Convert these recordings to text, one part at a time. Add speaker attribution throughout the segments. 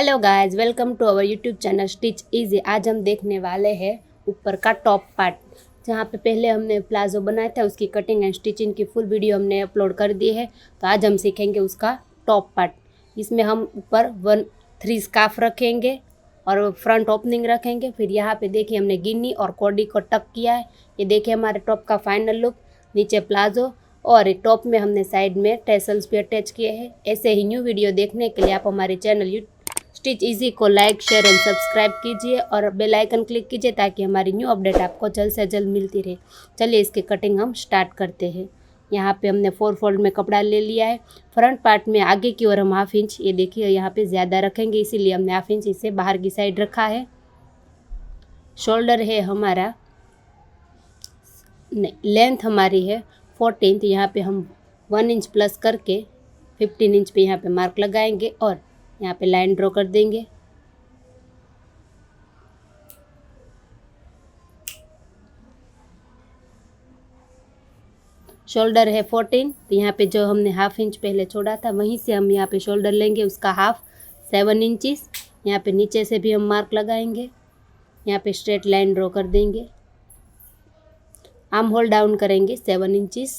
Speaker 1: Hello guys, welcome to our YouTube channel stitch easy. आज हम देखने वाले हैं ऊपर का टॉप पार्ट, जहाँ पे पहले हमने प्लाजो बनाया था उसकी कटिंग एंड स्टिचिंग की फुल वीडियो हमने अपलोड कर दी है। तो आज हम सीखेंगे उसका टॉप पार्ट। इसमें हम ऊपर 1-3 स्कार्फ रखेंगे और फ्रंट ओपनिंग रखेंगे। फिर यहाँ पे देखिए हमने गिन्नी और कोडी को टक किया है। ये देखिए हमारे टॉप का फाइनल लुक। नीचे प्लाजो और टॉप में हमने साइड में टेसल्स भी अटैच किए हैं। ऐसे ही न्यू वीडियो देखने के लिए आप हमारे चैनल स्टिच इजी को लाइक शेयर एंड सब्सक्राइब कीजिए और बेल आइकन क्लिक कीजिए ताकि हमारी न्यू अपडेट आपको जल्द से जल्द मिलती रहे। चलिए इसकी कटिंग हम स्टार्ट करते हैं। यहाँ पे हमने 4 फोल्ड में कपड़ा ले लिया है। फ्रंट पार्ट में आगे की ओर हम 1/2 इंच, ये देखिए यहाँ पे ज़्यादा रखेंगे इसीलिए हमने 1/2 इंच इसे बाहर की साइड रखा है। शोल्डर है हमारा, लेंथ हमारी है 14, तो यहाँ पे हम 1 इंच प्लस करके 15 इंच पे यहाँ पे मार्क लगाएंगे और यहाँ पे लाइन ड्रॉ कर देंगे। शोल्डर है 14, तो यहाँ पे जो हमने 1/2 इंच पहले छोड़ा था वहीं से हम यहाँ पे शोल्डर लेंगे, उसका हाफ 7 इंचिस। यहाँ पे नीचे से भी हम मार्क लगाएंगे, यहाँ पे स्ट्रेट लाइन ड्रॉ कर देंगे। आर्म होल डाउन करेंगे 7 इंचिस।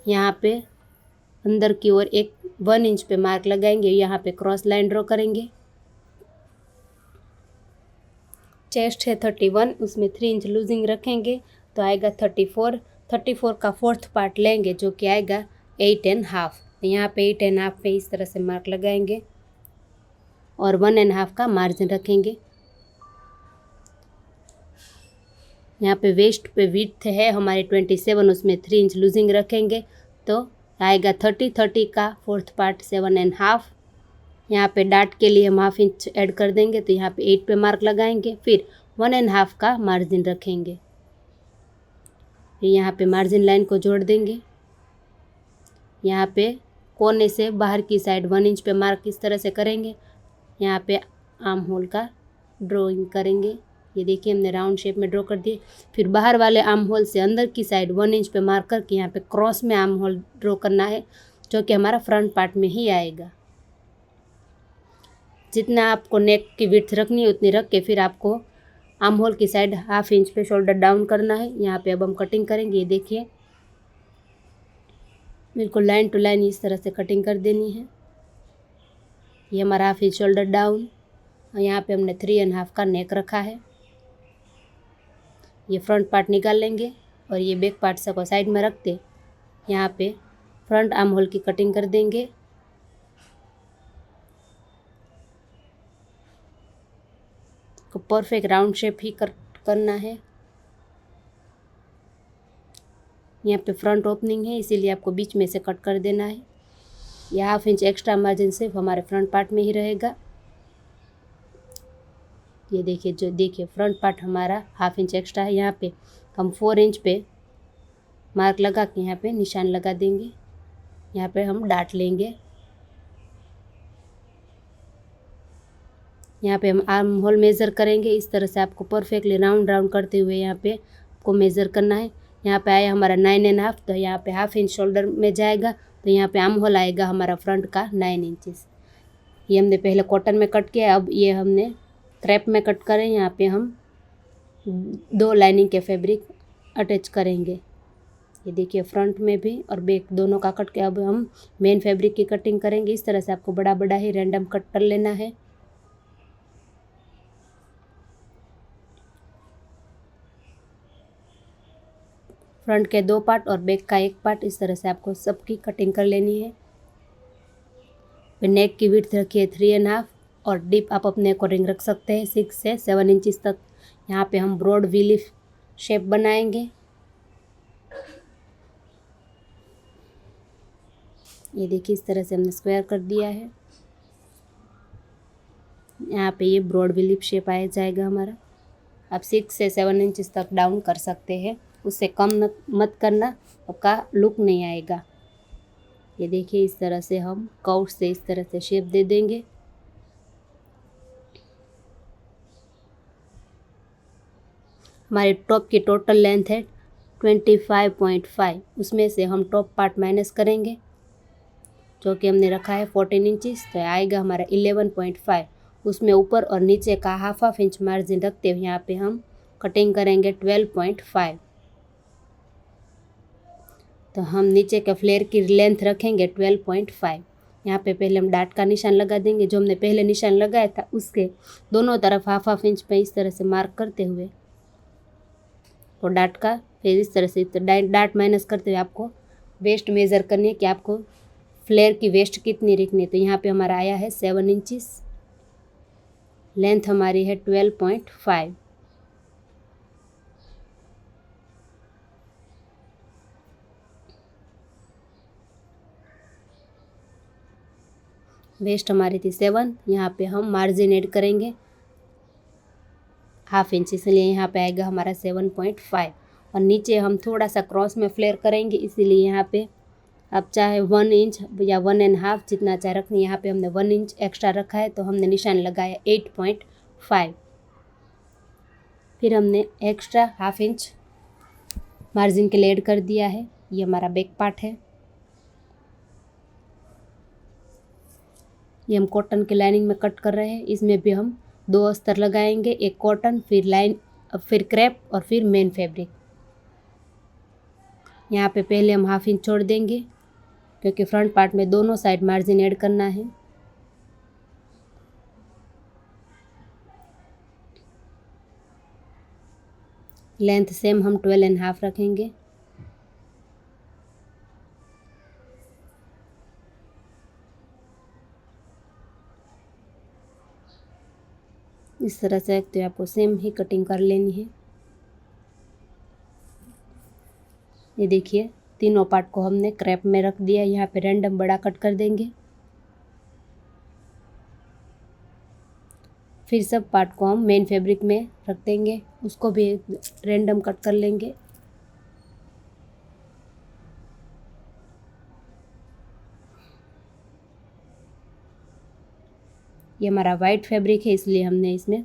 Speaker 1: यहाँ पे अंदर की ओर 1 इंच पे मार्क लगाएंगे, यहाँ पे क्रॉस लाइन ड्रॉ करेंगे। चेस्ट है 31, उसमें 3 इंच लूजिंग रखेंगे तो आएगा 34। 34 का 4th पार्ट लेंगे जो कि आएगा 8.5। यहाँ पे 8.5 पे इस तरह से मार्क लगाएंगे और 1.5 का मार्जिन रखेंगे। यहाँ पे वेस्ट पे विड्थ है हमारे 27, उसमें 3 इंच लूजिंग रखेंगे तो आएगा 30 का 4th पार्ट 7.5। यहाँ पे डाट के लिए हम 1/2 इंच ऐड कर देंगे तो यहाँ पे 8 पे मार्क लगाएंगे। फिर 1.5 का मार्जिन रखेंगे, फिर यहाँ पे मार्जिन लाइन को जोड़ देंगे। यहाँ पे कोने से बाहर की साइड 1 इंच पे मार्क इस तरह से करेंगे। यहाँ पे आर्म होल का ड्राइंग करेंगे, ये देखिए हमने राउंड शेप में ड्रॉ कर दिए। फिर बाहर वाले आर्म होल से अंदर की साइड 1 इंच पे मार्क करके यहाँ पे क्रॉस में आर्म होल ड्रॉ करना है जो कि हमारा फ्रंट पार्ट में ही आएगा। जितना आपको नेक की विड्थ रखनी है उतनी रख के फिर आपको आर्म होल की साइड 1/2 इंच पे शोल्डर डाउन करना है। यहाँ पे अब हम कटिंग करेंगे, ये देखिए बिल्कुल लाइन टू लाइन इस तरह से कटिंग कर देनी है। ये हमारा 1/2 इंच शोल्डर डाउन और यहाँ पे हमने 3.5 का नेक रखा है। ये फ्रंट पार्ट निकाल लेंगे और ये बैक पार्ट सबको साइड में रखते यहाँ पे फ्रंट आर्म होल की कटिंग कर देंगे। को परफेक्ट राउंड शेप ही करना है। यहाँ पे फ्रंट ओपनिंग है इसीलिए आपको बीच में से कट कर देना है। यह 1/2 इंच एक्स्ट्रा मार्जिन सिर्फ हमारे फ्रंट पार्ट में ही रहेगा। ये देखिए, जो देखिए फ्रंट पार्ट हमारा 1/2 इंच एक्स्ट्रा है। यहाँ पे हम 4 इंच पे मार्क लगा के यहाँ पे निशान लगा देंगे। यहाँ पे हम डाट लेंगे। यहाँ पे हम आर्म होल मेज़र करेंगे, इस तरह से आपको परफेक्टली राउंड करते हुए यहाँ पे आपको मेज़र करना है। यहाँ पे आया हमारा 9.5, तो यहाँ पे 1/2 इंच शोल्डर में जाएगा तो यहाँ पे आर्म होल आएगा हमारा फ्रंट का 9 इंचेस। ये हमने पहले कॉटन में कट किया, अब ये हमने क्रैप में कट करें। यहाँ पे हम 2 लाइनिंग के फैब्रिक अटैच करेंगे। ये देखिए फ्रंट में भी और बैक दोनों का कट के अब हम मेन फैब्रिक की कटिंग करेंगे। इस तरह से आपको बड़ा बड़ा ही रैंडम कट कर लेना है। फ्रंट के 2 पार्ट और बैक का 1 पार्ट, इस तरह से आपको सबकी कटिंग कर लेनी है। फिर नेक की विड्थ रखिए 3.5 और डिप आप अपने अकॉर्डिंग रख सकते हैं 6 से 7 इंचेस तक। यहाँ पे हम ब्रॉड वी लीफ शेप बनाएंगे। ये देखिए इस तरह से हमने स्क्वायर कर दिया है। यहाँ पे ये ब्रॉड वी लीफ शेप आ जाएगा हमारा। आप 6 से 7 इंचेस तक डाउन कर सकते हैं, उससे कम मत करना, आपका लुक नहीं आएगा। ये देखिए इस तरह से हम कर्व से इस तरह से शेप दे देंगे। हमारे टॉप की टोटल लेंथ है 25.5, उसमें से हम टॉप पार्ट माइनस करेंगे जो कि हमने रखा है 14 इंचज़, तो आएगा हमारा 11.5। उसमें ऊपर और नीचे का हाफ इंच मार्जिन रखते हुए यहाँ पे हम कटिंग करेंगे 12.5। तो हम नीचे के फ्लेयर की लेंथ रखेंगे 12.5। यहाँ पे पहले हम डाट का निशान लगा देंगे, जो हमने पहले निशान लगाया था उसके दोनों तरफ हाफ इंच पे इस तरह से मार्क करते हुए और डाट का फिर इस तरह से, तो डाट माइनस करते हुए आपको वेस्ट मेज़र करनी है कि आपको फ्लेयर की वेस्ट कितनी रखनी है। तो यहाँ पे हमारा आया है 7 इंचज़, लेंथ हमारी है 12.5। वेस्ट हमारी थी 7, यहाँ पे हम मार्जिन ऐड करेंगे हाफ इंच, इसलिए यहाँ पे आएगा हमारा 7.5। और नीचे हम थोड़ा सा क्रॉस में फ्लेयर करेंगे, इसीलिए यहाँ पे आप चाहे 1 इंच या 1.5 जितना चाहे रखनी, यहाँ पे हमने 1 इंच एक्स्ट्रा रखा है तो हमने निशान लगाया 8.5। फिर हमने एक्स्ट्रा हाफ इंच मार्जिन के लिए ऐड कर दिया है। ये हमारा बैक पार्ट है, ये हम कॉटन के लाइनिंग में कट कर रहे हैं। इसमें भी हम 2 अस्तर लगाएंगे, एक कॉटन फिर लाइन फिर क्रेप और फिर मेन फैब्रिक। यहाँ पे पहले हम हाफ इंच छोड़ देंगे क्योंकि फ्रंट पार्ट में दोनों साइड मार्जिन ऐड करना है। लेंथ सेम हम 12.5 रखेंगे। इस तरह से तो आपको सेम ही कटिंग कर लेनी है। ये देखिए तीनों पार्ट को हमने क्रैप में रख दिया। यहाँ पे रैंडम बड़ा कट कर देंगे, फिर सब पार्ट को हम मेन फैब्रिक में रख देंगे, उसको भी रैंडम कट कर लेंगे। ये हमारा वाइट फैब्रिक है, इसलिए हमने इसमें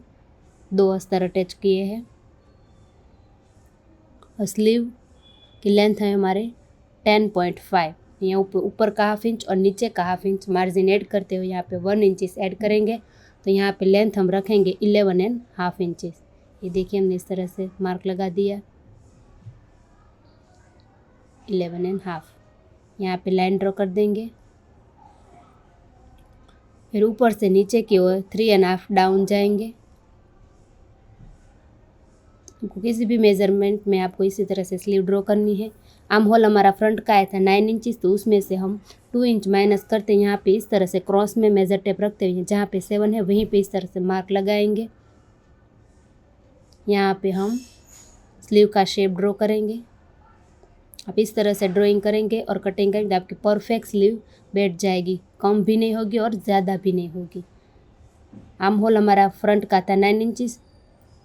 Speaker 1: 2 अस्तर अटैच किए हैं। और स्लीव की लेंथ है हमारे 10.5। यहाँ ऊपर का हाफ इंच और नीचे का हाफ इंच मार्जिन ऐड करते हुए यहाँ पे 1 इंच ऐड करेंगे, तो यहाँ पे लेंथ हम रखेंगे 11.5 इंचज़। ये देखिए हमने इस तरह से मार्क लगा दिया 11.5। यहाँ पे लाइन ड्रॉ कर देंगे, फिर ऊपर से नीचे की ओर 3.5 डाउन जाएंगे। आपको किसी भी मेज़रमेंट में आपको इसी तरह से स्लीव ड्रॉ करनी है। आर्म होल हमारा फ्रंट का आया था 9 इंचज़, तो उसमें से हम 2 इंच माइनस करते हैं। यहाँ पे इस तरह से क्रॉस में मेज़र टेप रखते हुए जहाँ पे 7 है वहीं पे इस तरह से मार्क लगाएंगे। यहाँ पे हम स्लीव का शेप ड्रॉ करेंगे। आप इस तरह से ड्राइंग करेंगे और कटिंग करेंगे, आपकी परफेक्ट स्लीव बैठ जाएगी, कम भी नहीं होगी और ज़्यादा भी नहीं होगी। आर्म होल हमारा फ्रंट का था 9 इंचज़,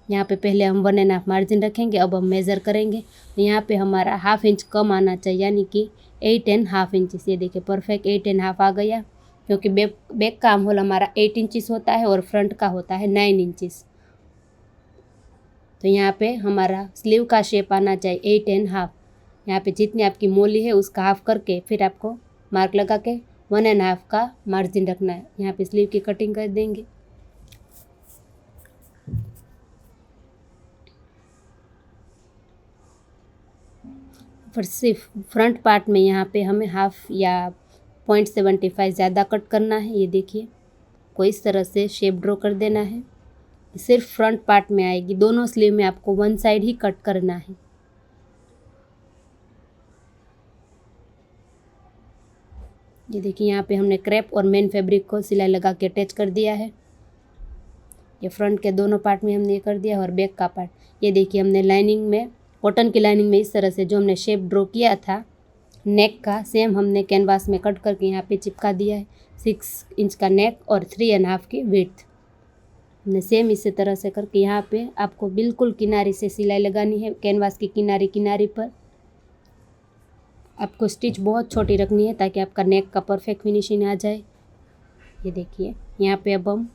Speaker 1: यहाँ पे पहले हम 1.5 मार्जिन रखेंगे। अब हम मेज़र करेंगे, तो यहाँ पे हमारा हाफ इंच कम आना चाहिए, यानी कि 8.5 इंचज़। ये देखिए परफेक्ट 8.5 आ गया, क्योंकि बैक का आर्म होल हमारा 8 इंचज़ होता है और फ्रंट का होता है 9 इंचज़। तो यहाँ पे हमारा स्लीव का शेप आना चाहिए 8.5। यहाँ पे जितनी आपकी मोली है उसका हाफ करके फिर आपको मार्क लगा के 1.5 का मार्जिन रखना है। यहाँ पे स्लीव की कटिंग कर देंगे। फिर सिर्फ फ्रंट पार्ट में यहाँ पे हमें हाफ या 0.75 ज़्यादा कट करना है। ये देखिए कोई इस तरह से शेप ड्रॉ कर देना है, सिर्फ फ्रंट पार्ट में आएगी। दोनों स्लीव में आपको 1 साइड ही कट करना है। ये देखिए यहाँ पे हमने क्रेप और मेन फैब्रिक को सिलाई लगा के अटैच कर दिया है। ये फ्रंट के दोनों पार्ट में हमने ये कर दिया, और बैक का पार्ट ये देखिए हमने लाइनिंग में, कॉटन की लाइनिंग में इस तरह से जो हमने शेप ड्रॉ किया था नेक का, सेम हमने कैनवास में कट करके यहाँ पे चिपका दिया है। 6 इंच का नेक और 3.5 की विड्थ हमने सेम इसी तरह से करके यहाँ पे आपको बिल्कुल किनारी से सिलाई लगानी है। कैनवास की किनारी किनारी पर आपको स्टिच बहुत छोटी रखनी है ताकि आपका नेक का परफेक्ट फिनिशिंग आ जाए। ये देखिए यहाँ पे अब हम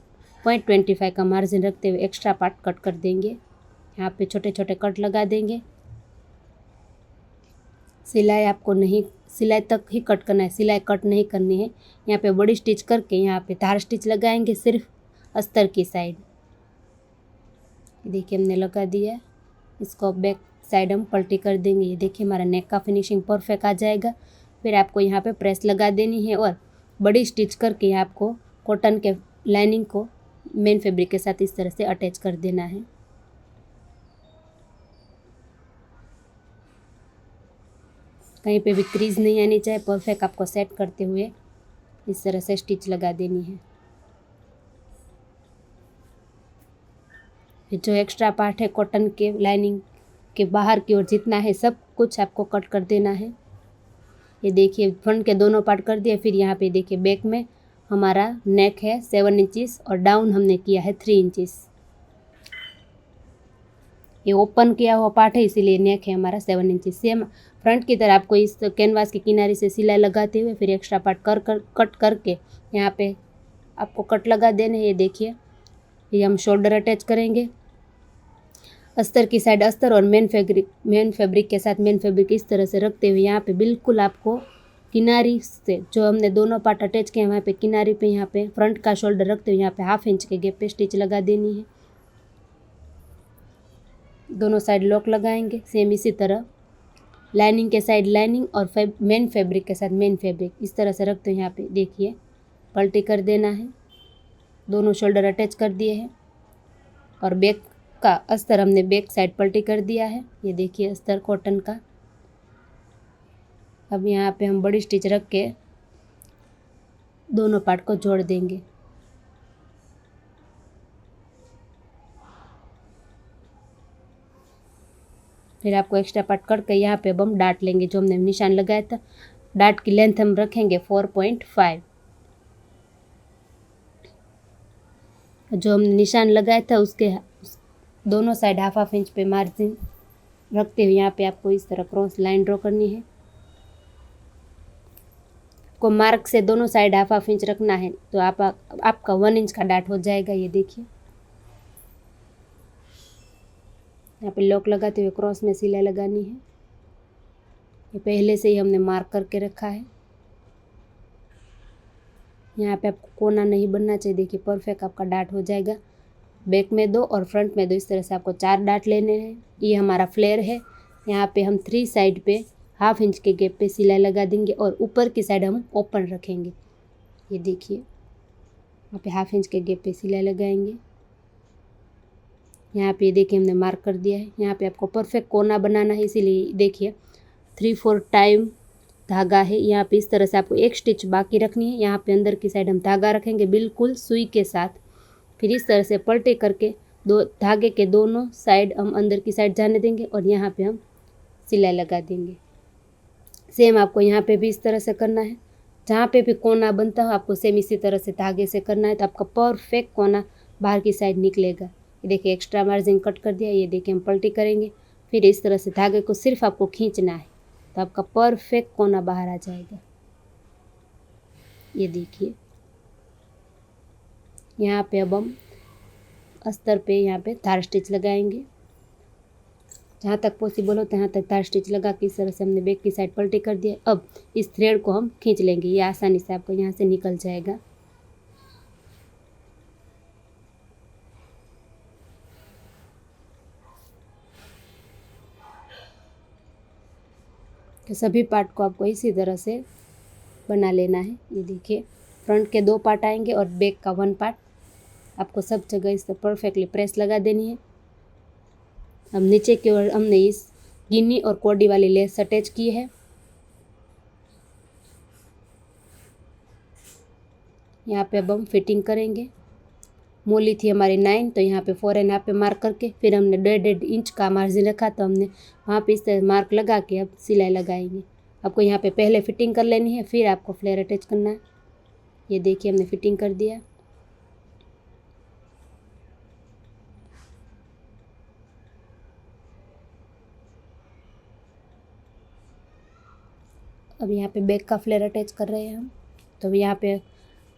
Speaker 1: 0.25 का मार्जिन रखते हुए एक्स्ट्रा पार्ट कट कर देंगे। यहाँ पे छोटे छोटे कट लगा देंगे। सिलाई आपको नहीं, सिलाई तक ही कट करना है, सिलाई कट नहीं करनी है। यहाँ पे बड़ी स्टिच करके यहाँ पे धार स्टिच लगाएंगे सिर्फ अस्तर की साइड। देखिए हमने लगा दिया है। इसको बैक साइड हम पलटी कर देंगे। ये देखिए हमारा नेक का फिनिशिंग परफेक्ट आ जाएगा। फिर आपको यहाँ पे प्रेस लगा देनी है और बड़ी स्टिच करके आपको कॉटन के लाइनिंग को मेन फैब्रिक के साथ इस तरह से अटैच कर देना है। कहीं पे भी क्रीज नहीं आनी चाहिए, परफेक्ट आपको सेट करते हुए इस तरह से स्टिच लगा देनी है। जो एक्स्ट्रा पार्ट है कॉटन के लाइनिंग के बाहर की ओर जितना है सब कुछ आपको कट कर देना है। ये देखिए फ्रंट के दोनों पार्ट कर दिए। फिर यहाँ पे देखिए बैक में हमारा नेक है 7 इंचेस और डाउन हमने किया है 3 इंचेस। ये ओपन किया हुआ पार्ट है इसीलिए नेक है हमारा 7 इंचेस। सेम फ्रंट की तरह आपको इस कैनवास की किनारे से सिलाई लगाते हुए फिर एक्स्ट्रा पार्ट कट करके यहाँ पे आपको कट लगा देने। ये देखिए ये हम शोल्डर अटैच करेंगे। अस्तर की साइड अस्तर और मेन फैब्रिक के साथ मेन फैब्रिक इस तरह से रखते हुए यहाँ पे बिल्कुल आपको किनारी से जो हमने दोनों पार्ट अटैच किए वहाँ पे किनारी पे यहाँ पे फ्रंट का शोल्डर रखते हुए यहाँ पे 1/2 इंच के गैप पे स्टिच लगा देनी है। दोनों साइड लॉक लगाएंगे। सेम इसी तरह लाइनिंग के साइड लाइनिंग और मेन फैब्रिक के साथ मेन फैब्रिक इस तरह से रखते हुए यहाँ पे देखिए पलटी कर देना है। दोनों शोल्डर अटैच कर दिए हैं और बैक का अस्तर हमने बैक साइड पलटी कर दिया है। ये देखिए अस्तर कॉटन का। अब यहाँ पे हम बड़ी स्टिच रख के दोनों पार्ट को जोड़ देंगे। फिर आपको एक्स्ट्रा पार्ट करके यहाँ पे अब हम डाट लेंगे। जो हमने निशान लगाया था डाट की लेंथ हम रखेंगे 4.5। जो हमने निशान लगाया था उसके दोनों साइड 1/2 इंच पे मार्जिन रखते हुए यहाँ पे आपको इस तरह क्रॉस लाइन ड्रॉ करनी है। को मार्क से दोनों साइड 1/2 इंच रखना है तो आपका 1 इंच का डाट हो जाएगा। ये देखिए यहाँ पे लॉक लगाते हुए क्रॉस में सिलाई लगानी है। ये पहले से ही हमने मार्क करके रखा है। यहाँ पे आपको कोना नहीं बनना चाहिए। देखिए परफेक्ट आपका डाट हो जाएगा। बैक में 2 और फ्रंट में 2 इस तरह से आपको 4 डाट लेने हैं। ये हमारा फ्लेयर है। यहाँ पे हम 3 साइड पे 1/2 इंच के गैप पे सिलाई लगा देंगे और ऊपर की साइड हम ओपन रखेंगे। ये देखिए यहाँ पे 1/2 इंच के गैप पे सिलाई लगाएंगे। यहाँ पे देखिए हमने मार्क कर दिया है। यहाँ पे आपको परफेक्ट कोना बनाना है इसीलिए देखिए 3/4 टाइम धागा है। यहाँ पे इस तरह से आपको एक स्टिच बाकी रखनी है। यहाँ पे अंदर की साइड हम धागा रखेंगे बिल्कुल सुई के साथ। फिर इस तरह से पलटे करके धागे के दोनों साइड हम अंदर की साइड जाने देंगे और यहाँ पे हम सिलाई लगा देंगे। सेम आपको यहाँ पे भी इस तरह से करना है। जहाँ पे भी कोना बनता हो आपको सेम इसी तरह से धागे से करना है तो आपका परफेक्ट कोना बाहर की साइड निकलेगा। ये देखिए एक्स्ट्रा मार्जिन कट कर दिया। ये देखिए हम पलटी करेंगे। फिर इस तरह से धागे को सिर्फ आपको खींचना है तो आपका परफेक्ट कोना बाहर आ जाएगा। ये देखिए यहाँ पे अब हम अस्तर पे यहाँ पे धार स्टिच लगाएंगे। जहाँ तक पॉसिबल हो तहाँ तक धार स्टिच लगा के इस तरह से हमने बैक की साइड पलटी कर दिया। अब इस थ्रेड को हम खींच लेंगे। ये आसानी से आपको यहाँ से निकल जाएगा। तो सभी पार्ट को आपको इसी तरह से बना लेना है। ये देखिए फ्रंट के 2 पार्ट आएंगे और बैक का 1 पार्ट। आपको सब जगह इस तरह परफेक्टली प्रेस लगा देनी है। अब नीचे की ओर हमने इस गिन्नी और कोडी वाली लेस अटैच की है। यहाँ पे अब हम फिटिंग करेंगे। मोली थी हमारी 9 तो यहाँ पे 4.5 पे मार्क करके फिर हमने 1.5 इंच का मार्जिन रखा तो हमने वहाँ पे इस तरह मार्क लगा के अब सिलाई लगाएंगे। आपको यहाँ पे पहले फिटिंग कर लेनी है फिर आपको फ्लेयर अटैच करना है। ये देखिए हमने फिटिंग कर दिया। अब यहाँ पे बैक का फ्लेयर अटैच कर रहे हैं हम। तो यहाँ पे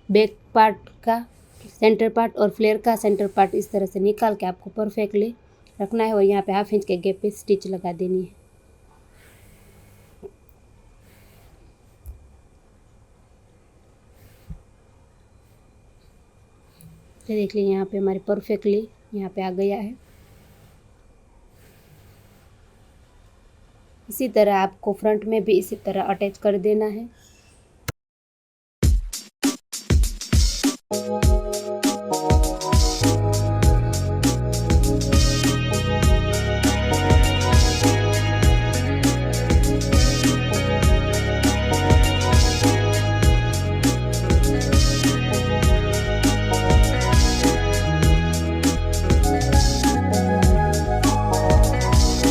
Speaker 1: बैक पार्ट का सेंटर पार्ट और फ्लेयर का सेंटर पार्ट इस तरह से निकाल के आपको परफेक्टली रखना है और यहाँ पे 1/2 इंच के गैप पे स्टिच लगा देनी है। ये देख लीजिए यहाँ पे हमारे परफेक्टली यहाँ पे आ गया है। इसी तरह आपको फ्रंट में भी इसी तरह अटैच कर देना है।